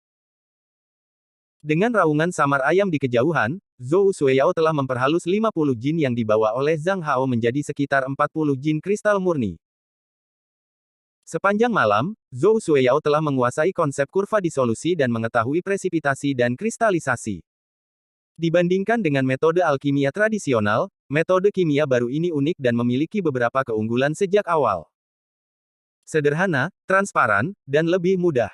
Dengan raungan samar ayam di kejauhan, Zhou Xueyao telah memperhalus 50 jin yang dibawa oleh Zhang Hao menjadi sekitar 40 jin kristal murni. Sepanjang malam, Zhou Xueyao telah menguasai konsep kurva disolusi dan mengetahui presipitasi dan kristalisasi. Dibandingkan dengan metode alkimia tradisional, metode kimia baru ini unik dan memiliki beberapa keunggulan sejak awal. Sederhana, transparan, dan lebih mudah.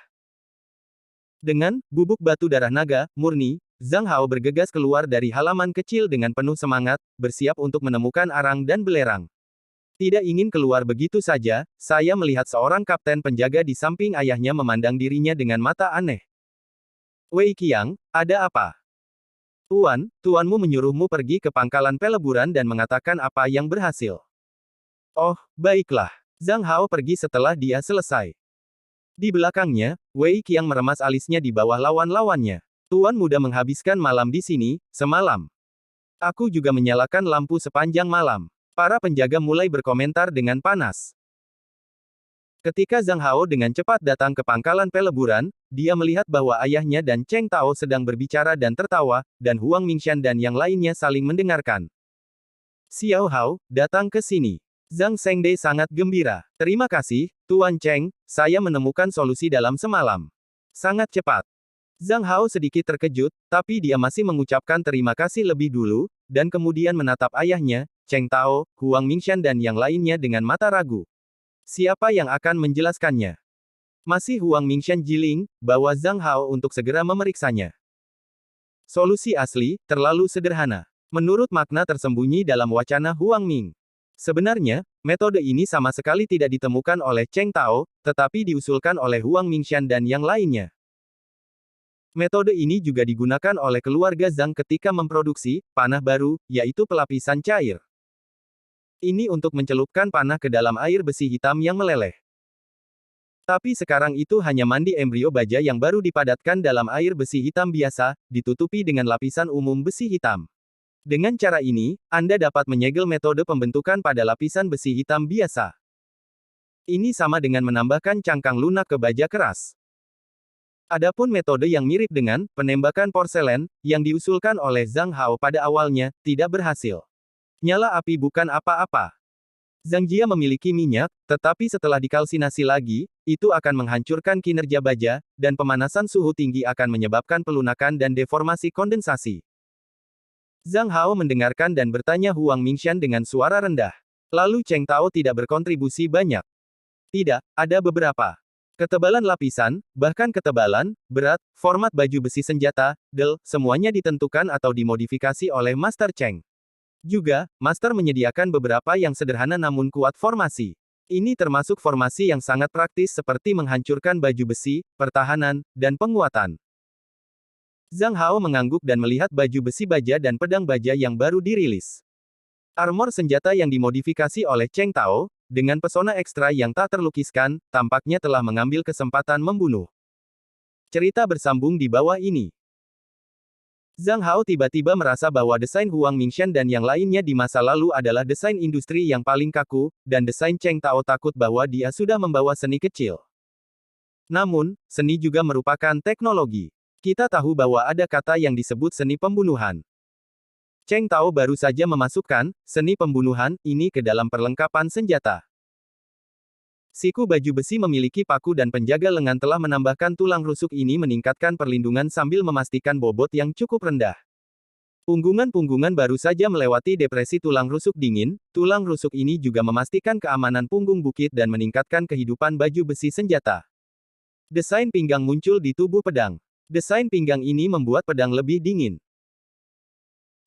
Dengan bubuk batu darah naga murni, Zhang Hao bergegas keluar dari halaman kecil dengan penuh semangat, bersiap untuk menemukan arang dan belerang. Tidak ingin keluar begitu saja, saya melihat seorang kapten penjaga di samping ayahnya memandang dirinya dengan mata aneh. Wei Qiang, ada apa? Tuanmu menyuruhmu pergi ke pangkalan peleburan dan mengatakan apa yang berhasil. Oh, baiklah. Zhang Hao pergi setelah dia selesai. Di belakangnya, Wei Qiang meremas alisnya di bawah lawan-lawannya. Tuan muda menghabiskan malam di sini, semalam. Aku juga menyalakan lampu sepanjang malam. Para penjaga mulai berkomentar dengan panas. Ketika Zhang Hao dengan cepat datang ke pangkalan peleburan, dia melihat bahwa ayahnya dan Cheng Tao sedang berbicara dan tertawa, dan Huang Mingshan dan yang lainnya saling mendengarkan. Xiao Hao, datang ke sini. Zhang Shengde sangat gembira. Terima kasih, Tuan Cheng, saya menemukan solusi dalam semalam. Sangat cepat. Zhang Hao sedikit terkejut, tapi dia masih mengucapkan terima kasih lebih dulu, dan kemudian menatap ayahnya, Cheng Tao, Huang Mingshan dan yang lainnya dengan mata ragu. Siapa yang akan menjelaskannya? Masih Huang Mingshan giling, bawa Zhang Hao untuk segera memeriksanya. Solusi asli, terlalu sederhana. Menurut makna tersembunyi dalam wacana Huang Ming. Sebenarnya, metode ini sama sekali tidak ditemukan oleh Cheng Tao, tetapi diusulkan oleh Huang Mingshan dan yang lainnya. Metode ini juga digunakan oleh keluarga Zhang ketika memproduksi panah baru, yaitu pelapisan cair. Ini untuk mencelupkan panah ke dalam air besi hitam yang meleleh. Tapi sekarang itu hanya mandi embrio baja yang baru dipadatkan dalam air besi hitam biasa, ditutupi dengan lapisan umum besi hitam. Dengan cara ini, Anda dapat menyegel metode pembentukan pada lapisan besi hitam biasa. Ini sama dengan menambahkan cangkang lunak ke baja keras. Adapun metode yang mirip dengan penembakan porselen yang diusulkan oleh Zhang Hao pada awalnya tidak berhasil. Nyala api bukan apa-apa. Zhang Jia memiliki minyak, tetapi setelah dikalsinasi lagi, itu akan menghancurkan kinerja baja, dan pemanasan suhu tinggi akan menyebabkan pelunakan dan deformasi kondensasi. Zhang Hao mendengarkan dan bertanya Huang Mingshan dengan suara rendah. Lalu Cheng Tao tidak berkontribusi banyak. Tidak, ada beberapa. Ketebalan lapisan, bahkan ketebalan, berat, format baju besi senjata, semuanya ditentukan atau dimodifikasi oleh Master Cheng. Juga, Master menyediakan beberapa yang sederhana namun kuat formasi. Ini termasuk formasi yang sangat praktis seperti menghancurkan baju besi, pertahanan, dan penguatan. Zhang Hao mengangguk dan melihat baju besi baja dan pedang baja yang baru dirilis. Armor senjata yang dimodifikasi oleh Cheng Tao, dengan pesona ekstra yang tak terlukiskan, tampaknya telah mengambil kesempatan membunuh. Cerita bersambung di bawah ini. Zhang Hao tiba-tiba merasa bahwa desain Huang Mingshan dan yang lainnya di masa lalu adalah desain industri yang paling kaku, dan desain Cheng Tao takut bahwa dia sudah membawa seni kecil. Namun, seni juga merupakan teknologi. Kita tahu bahwa ada kata yang disebut seni pembunuhan. Cheng Tao baru saja memasukkan seni pembunuhan ini ke dalam perlengkapan senjata. Siku baju besi memiliki paku dan penjaga lengan telah menambahkan tulang rusuk ini meningkatkan perlindungan sambil memastikan bobot yang cukup rendah. Punggungan-punggungan baru saja melewati depresi tulang rusuk dingin, tulang rusuk ini juga memastikan keamanan punggung bukit dan meningkatkan kehidupan baju besi senjata. Desain pinggang muncul di tubuh pedang. Desain pinggang ini membuat pedang lebih dingin.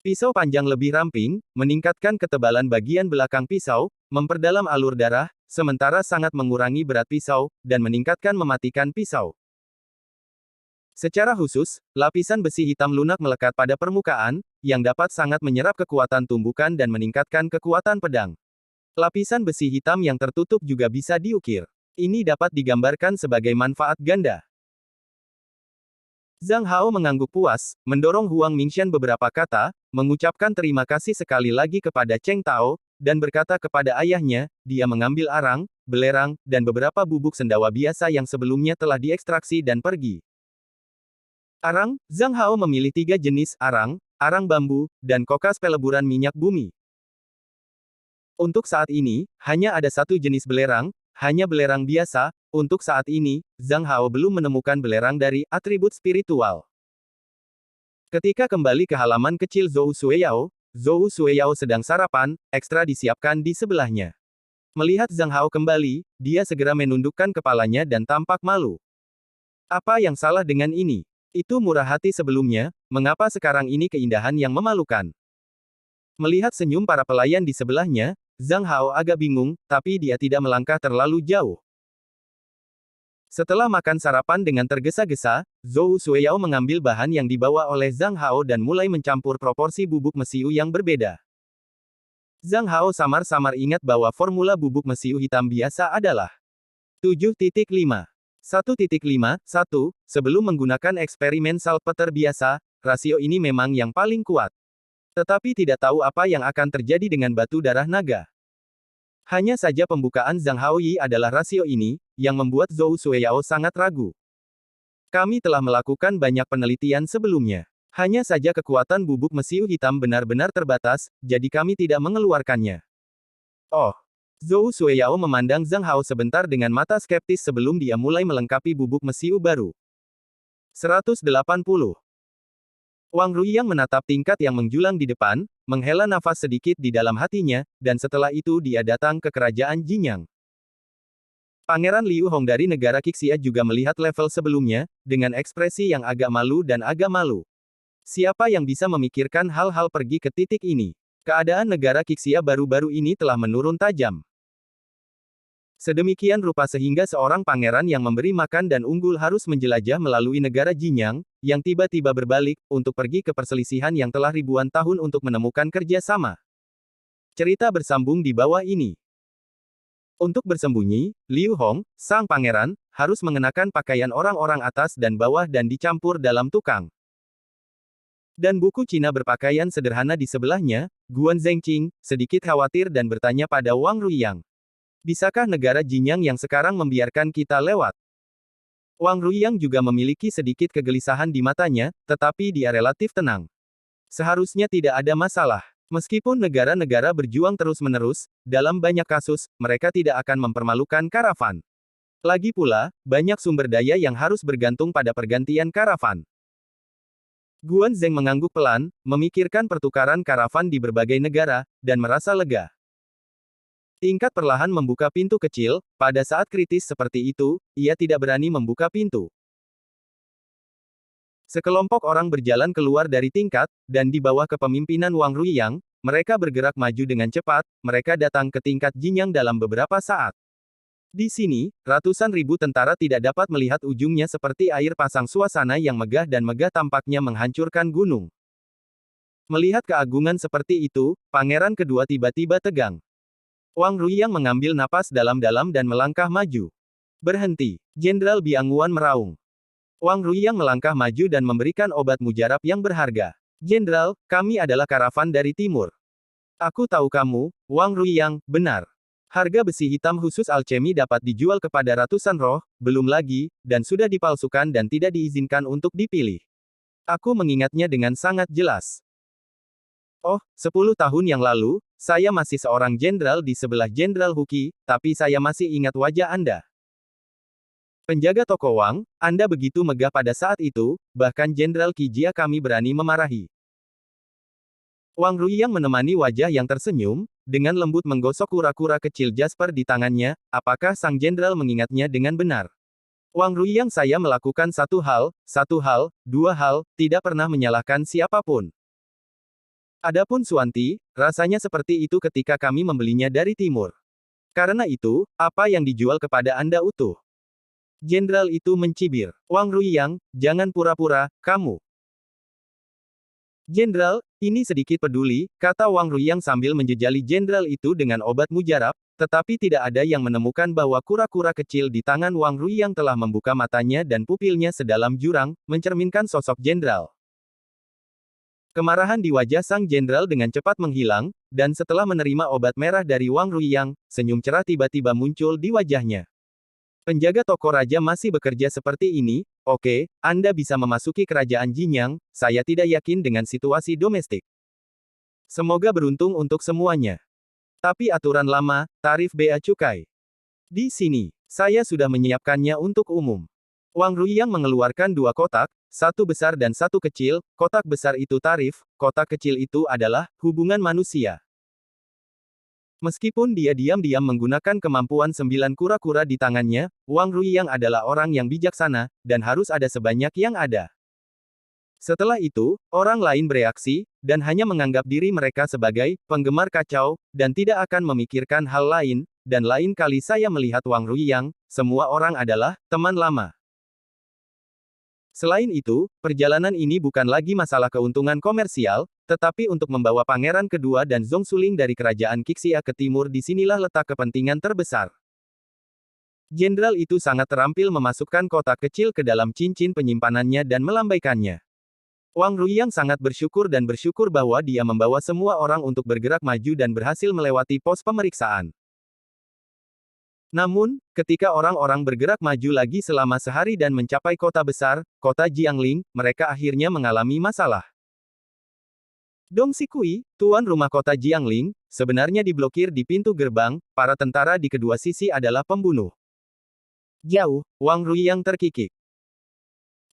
Pisau panjang lebih ramping, meningkatkan ketebalan bagian belakang pisau, memperdalam alur darah, sementara sangat mengurangi berat pisau, dan meningkatkan mematikan pisau. Secara khusus, lapisan besi hitam lunak melekat pada permukaan, yang dapat sangat menyerap kekuatan tumbukan dan meningkatkan kekuatan pedang. Lapisan besi hitam yang tertutup juga bisa diukir. Ini dapat digambarkan sebagai manfaat ganda. Zhang Hao mengangguk puas, mendorong Huang Mingshan beberapa kata, mengucapkan terima kasih sekali lagi kepada Cheng Tao, dan berkata kepada ayahnya, dia mengambil arang, belerang, dan beberapa bubuk sendawa biasa yang sebelumnya telah diekstraksi dan pergi. Arang, Zhang Hao memilih 3 jenis arang, arang bambu, dan kokas peleburan minyak bumi. Untuk saat ini, hanya ada 1 jenis belerang, hanya belerang biasa. Untuk saat ini, Zhang Hao belum menemukan belerang dari atribut spiritual. Ketika kembali ke halaman kecil Zhou Shueyao sedang sarapan, ekstra disiapkan di sebelahnya. Melihat Zhang Hao kembali, dia segera menundukkan kepalanya dan tampak malu. Apa yang salah dengan ini? Itu murah hati sebelumnya, mengapa sekarang ini keindahan yang memalukan? Melihat senyum para pelayan di sebelahnya, Zhang Hao agak bingung, tapi dia tidak melangkah terlalu jauh. Setelah makan sarapan dengan tergesa-gesa, Zhou Shueyao mengambil bahan yang dibawa oleh Zhang Hao dan mulai mencampur proporsi bubuk mesiu yang berbeda. Zhang Hao samar-samar ingat bahwa formula bubuk mesiu hitam biasa adalah 7.5. 1.5, 1, sebelum menggunakan eksperimen salpeter biasa, rasio ini memang yang paling kuat. Tetapi tidak tahu apa yang akan terjadi dengan batu darah naga. Hanya saja pembukaan Zhang Haoyi adalah rasio ini, yang membuat Zhou Shueyao sangat ragu. Kami telah melakukan banyak penelitian sebelumnya. Hanya saja kekuatan bubuk mesiu hitam benar-benar terbatas, jadi kami tidak mengeluarkannya. Oh. Zhou Shueyao memandang Zhang Hao sebentar dengan mata skeptis sebelum dia mulai melengkapi bubuk mesiu baru. 180. Wang Ruiyang menatap tingkat yang menjulang di depan, menghela nafas sedikit di dalam hatinya, dan setelah itu dia datang ke kerajaan Jinyang. Pangeran Liu Hong dari negara Qixia juga melihat level sebelumnya, dengan ekspresi yang agak malu dan agak malu. Siapa yang bisa memikirkan hal-hal pergi ke titik ini? Keadaan negara Qixia baru-baru ini telah menurun tajam. Sedemikian rupa sehingga seorang pangeran yang memberi makan dan unggul harus menjelajah melalui negara Jinyang, yang tiba-tiba berbalik, untuk pergi ke perselisihan yang telah ribuan tahun untuk menemukan kerja sama. Cerita bersambung di bawah ini. Untuk bersembunyi, Liu Hong, sang pangeran, harus mengenakan pakaian orang-orang atas dan bawah dan dicampur dalam tukang. Dan buku Cina berpakaian sederhana di sebelahnya, Guan Zhengqing, sedikit khawatir dan bertanya pada Wang Ruiyang. Bisakah negara Jinyang yang sekarang membiarkan kita lewat? Wang Ruiyang juga memiliki sedikit kegelisahan di matanya, tetapi dia relatif tenang. Seharusnya tidak ada masalah. Meskipun negara-negara berjuang terus-menerus, dalam banyak kasus, mereka tidak akan mempermalukan karavan. Lagi pula, banyak sumber daya yang harus bergantung pada pergantian karavan. Guan Zheng mengangguk pelan, memikirkan pertukaran karavan di berbagai negara, dan merasa lega. Tingkat perlahan membuka pintu kecil, pada saat kritis seperti itu, ia tidak berani membuka pintu. Sekelompok orang berjalan keluar dari tingkat, dan di bawah kepemimpinan Wang Ruiyang, mereka bergerak maju dengan cepat, mereka datang ke tingkat Jinyang dalam beberapa saat. Di sini, ratusan ribu tentara tidak dapat melihat ujungnya seperti air pasang suasana yang megah dan megah tampaknya menghancurkan gunung. Melihat keagungan seperti itu, pangeran kedua tiba-tiba tegang. Wang Ruiyang mengambil napas dalam-dalam dan melangkah maju. Berhenti, Jenderal Biangguan meraung. Wang Ruiyang melangkah maju dan memberikan obat mujarab yang berharga. Jenderal, kami adalah karavan dari timur. Aku tahu kamu, Wang Ruiyang, benar. Harga besi hitam khusus alchemy dapat dijual kepada ratusan roh, belum lagi, dan sudah dipalsukan dan tidak diizinkan untuk dipilih. Aku mengingatnya dengan sangat jelas. Oh, 10 tahun yang lalu, saya masih seorang jenderal di sebelah Jenderal Huqi, tapi saya masih ingat wajah Anda. Penjaga toko Wang, Anda begitu megah pada saat itu, bahkan Jenderal Qijia kami berani memarahi. Wang Ruiyang menemani wajah yang tersenyum, dengan lembut menggosok kura-kura kecil Jasper di tangannya, apakah sang jenderal mengingatnya dengan benar? Wang Ruiyang saya melakukan satu hal, dua hal, tidak pernah menyalahkan siapapun. Adapun Suanti, rasanya seperti itu ketika kami membelinya dari timur. Karena itu, apa yang dijual kepada Anda utuh. Jenderal itu mencibir. Wang Ruiyang, jangan pura-pura, kamu. Jenderal, ini sedikit peduli, kata Wang Ruiyang sambil menjejali jenderal itu dengan obat mujarab, tetapi tidak ada yang menemukan bahwa kura-kura kecil di tangan Wang Ruiyang telah membuka matanya dan pupilnya sedalam jurang, mencerminkan sosok jenderal. Kemarahan di wajah sang jenderal dengan cepat menghilang, dan setelah menerima obat merah dari Wang Ruiyang, senyum cerah tiba-tiba muncul di wajahnya. Penjaga toko raja masih bekerja seperti ini, oke, Anda bisa memasuki kerajaan Jinyang, saya tidak yakin dengan situasi domestik. Semoga beruntung untuk semuanya. Tapi aturan lama, tarif bea cukai. Di sini, saya sudah menyiapkannya untuk umum. Wang Ruiyang mengeluarkan dua kotak, satu besar dan satu kecil, kotak besar itu tarif, kotak kecil itu adalah hubungan manusia. Meskipun dia diam-diam menggunakan kemampuan 9 kura-kura di tangannya, Wang Ruiyang adalah orang yang bijaksana, dan harus ada sebanyak yang ada. Setelah itu, orang lain bereaksi, dan hanya menganggap diri mereka sebagai penggemar kacau, dan tidak akan memikirkan hal lain, dan lain kali saya melihat Wang Ruiyang, semua orang adalah teman lama. Selain itu, perjalanan ini bukan lagi masalah keuntungan komersial, tetapi untuk membawa pangeran kedua dan Zhong Suling dari kerajaan Qixia ke timur disinilah letak kepentingan terbesar. Jenderal itu sangat terampil memasukkan kotak kecil ke dalam cincin penyimpanannya dan melambaikannya. Wang Ruiyang sangat bersyukur dan bersyukur bahwa dia membawa semua orang untuk bergerak maju dan berhasil melewati pos pemeriksaan. Namun, ketika orang-orang bergerak maju lagi selama sehari dan mencapai kota besar, kota Jiangling, mereka akhirnya mengalami masalah. Dong Xikui, tuan rumah kota Jiangling, sebenarnya diblokir di pintu gerbang, para tentara di kedua sisi adalah pembunuh. Jauh, Wang Ruiyang terkikik.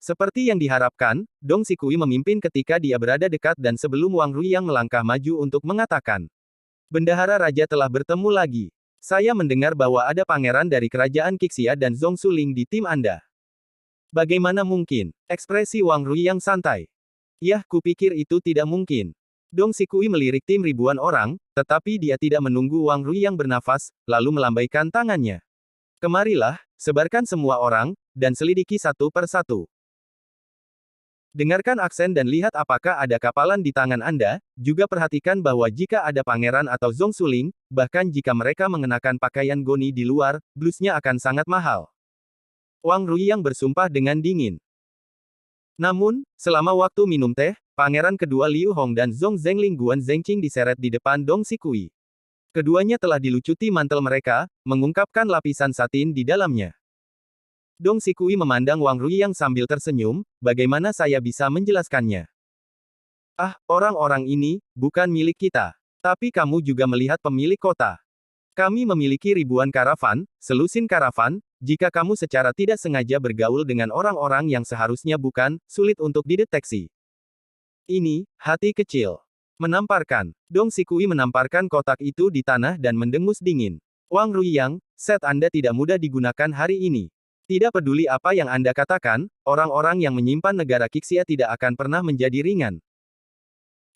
Seperti yang diharapkan, Dong Xikui memimpin ketika dia berada dekat dan sebelum Wang Ruiyang melangkah maju untuk mengatakan, Bendahara Raja telah bertemu lagi. Saya mendengar bahwa ada pangeran dari kerajaan Qixia dan Zhong Suling di tim Anda. Bagaimana mungkin? Ekspresi Wang Ruiyang santai. Yah, kupikir itu tidak mungkin. Dong Xikui melirik tim ribuan orang, tetapi dia tidak menunggu Wang Ruiyang bernafas, lalu melambaikan tangannya. Kemarilah, sebarkan semua orang, dan selidiki satu per satu. Dengarkan aksen dan lihat apakah ada kapalan di tangan Anda, juga perhatikan bahwa jika ada pangeran atau Zhong Suling, bahkan jika mereka mengenakan pakaian goni di luar, blusnya akan sangat mahal. Wang Ruiyang bersumpah dengan dingin. Namun, selama waktu minum teh, pangeran kedua Liu Hong dan Zhong Zhengling Guan Zhengqing diseret di depan Dong Xikui. Keduanya telah dilucuti mantel mereka, mengungkapkan lapisan satin di dalamnya. Dong Xikui memandang Wang Ruiyang sambil tersenyum, bagaimana saya bisa menjelaskannya? Ah, orang-orang ini, bukan milik kita. Tapi kamu juga melihat pemilik kota. Kami memiliki ribuan karavan, selusin karavan, jika kamu secara tidak sengaja bergaul dengan orang-orang yang seharusnya bukan, sulit untuk dideteksi. Ini, hati kecil. Menamparkan. Dong Xikui menamparkan kotak itu di tanah dan mendengus dingin. Wang Ruiyang, set Anda tidak mudah digunakan hari ini. Tidak peduli apa yang Anda katakan, orang-orang yang menyimpan negara Qixia tidak akan pernah menjadi ringan.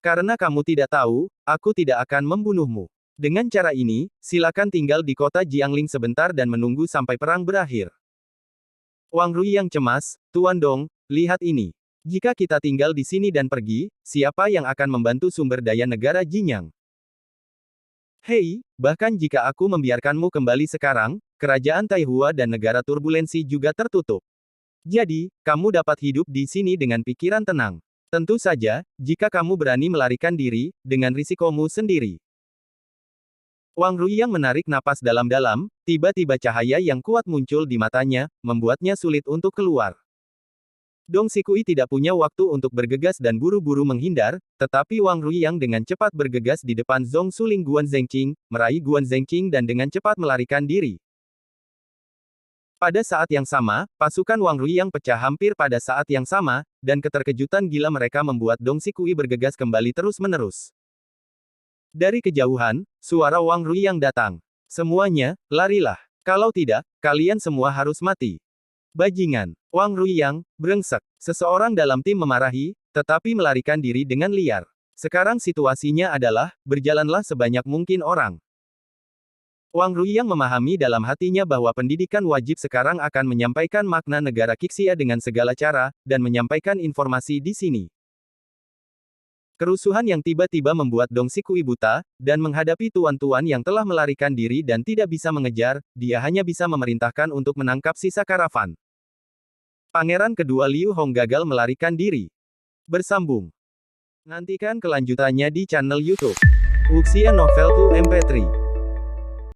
Karena kamu tidak tahu, aku tidak akan membunuhmu. Dengan cara ini, silakan tinggal di kota Jiangling sebentar dan menunggu sampai perang berakhir. Wang Ruiyang cemas, Tuan Dong, lihat ini. Jika kita tinggal di sini dan pergi, siapa yang akan membantu sumber daya negara Jinyang? Hei, bahkan jika aku membiarkanmu kembali sekarang, kerajaan Taihua dan negara turbulensi juga tertutup. Jadi, kamu dapat hidup di sini dengan pikiran tenang. Tentu saja, jika kamu berani melarikan diri, dengan risikomu sendiri. Wang Ruiyang menarik napas dalam-dalam, tiba-tiba cahaya yang kuat muncul di matanya, membuatnya sulit untuk keluar. Dong Xikui tidak punya waktu untuk bergegas dan buru-buru menghindar, tetapi Wang Ruiyang dengan cepat bergegas di depan Zhong Suling Guan Zhengqing, meraih Guan Zhengqing dan dengan cepat melarikan diri. Pada saat yang sama, pasukan Wang Ruiyang pecah hampir pada saat yang sama, dan keterkejutan gila mereka membuat Dong Xikui bergegas kembali terus-menerus. Dari kejauhan, suara Wang Ruiyang datang. Semuanya, larilah. Kalau tidak, kalian semua harus mati. Bajingan. Wang Ruiyang, brengsek. Seseorang dalam tim memarahi, tetapi melarikan diri dengan liar. Sekarang situasinya adalah, berjalanlah sebanyak mungkin orang. Wang Ruiyang memahami dalam hatinya bahwa pendidikan wajib sekarang akan menyampaikan makna negara Qixia dengan segala cara, dan menyampaikan informasi di sini. Kerusuhan yang tiba-tiba membuat Dong Xikui buta, dan menghadapi tuan-tuan yang telah melarikan diri dan tidak bisa mengejar, dia hanya bisa memerintahkan untuk menangkap sisa karavan. Pangeran kedua Liu Hong gagal melarikan diri. Bersambung. Nantikan kelanjutannya di channel YouTube Wuxia Novel 2 MP3.